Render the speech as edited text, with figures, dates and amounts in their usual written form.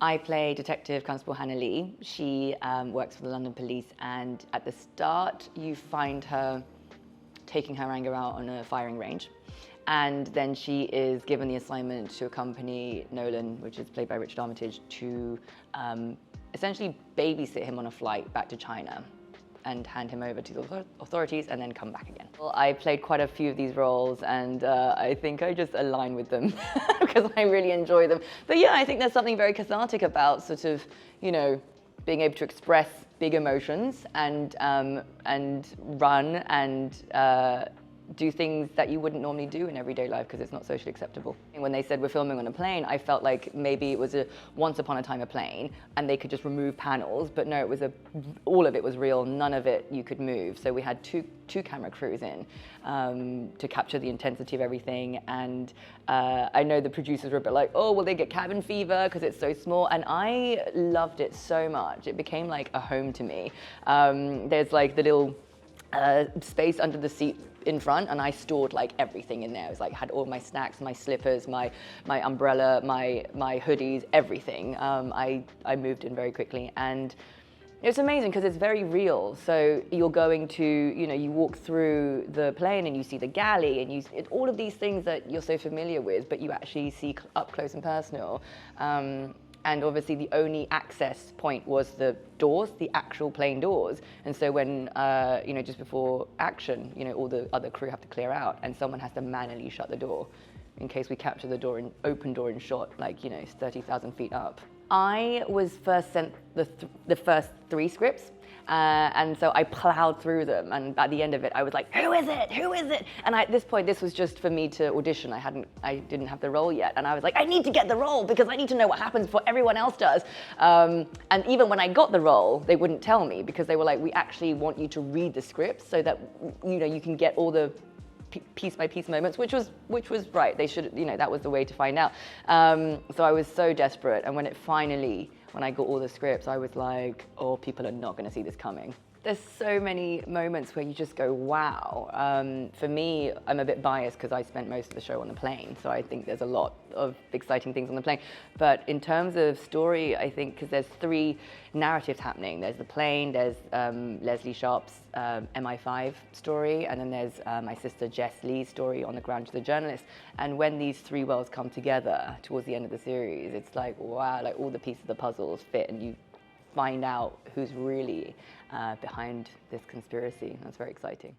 I play Detective Constable Hana Li. She works for the London Police, and at the start you find her taking her anger out on a firing range. And then she is given the assignment to accompany Nolan, which is played by Richard Armitage, to essentially babysit him on a flight back to China and hand him over to the authorities and then come back again. Well, I played quite a few of these roles, and I think I just align with them because I really enjoy them. But yeah, I think there's something very cathartic about sort of, you know, being able to express big emotions and run and do things that you wouldn't normally do in everyday life because it's not socially acceptable. When they said we're filming on a plane, I felt like maybe it was a once upon a time a plane and they could just remove panels, but no, it was all of it was real, none of it you could move. So we had two camera crews in to capture the intensity of everything, and I know the producers were a bit like, oh, will they get cabin fever because it's so small? And I loved it so much. It became like a home to me. There's like the little space under the seat in front, and I stored like everything in there. It was like, had all my snacks, my slippers, my umbrella, my hoodies, everything. I moved in very quickly, and it's amazing because it's very real. So you're going to, you know, you walk through the plane and you see the galley and all of these things that you're so familiar with, but you actually see up close and personal. And obviously the only access point was the doors, the actual plane doors. And so when, you know, just before action, you know, all the other crew have to clear out and someone has to manually shut the door in case we capture the door, open door in shot, like, you know, 30,000 feet up. I was first sent the first 3 scripts. And so I plowed through them, and at the end of it, I was like, who is it? Who is it? And at this point, this was just for me to audition. I didn't have the role yet. And I was like, I need to get the role because I need to know what happens before everyone else does. And even when I got the role, they wouldn't tell me because they were like, we actually want you to read the script so that, you know, you can get all the piece by piece moments, which was right. They should, you know, that was the way to find out. So I was so desperate. And when I got all the scripts, I was like, oh, people are not going to see this coming. There's so many moments where you just go, wow. For me, I'm a bit biased because I spent most of the show on the plane, so I think there's a lot of exciting things on the plane. But in terms of story, I think, because there's 3 narratives happening. There's the plane, there's Leslie Sharp's MI5 story, and then there's my sister Jess Lee's story on the ground to the journalist. And when these 3 worlds come together towards the end of the series, it's like, wow, like all the pieces of the puzzles fit, and you find out who's really behind this conspiracy. That's very exciting.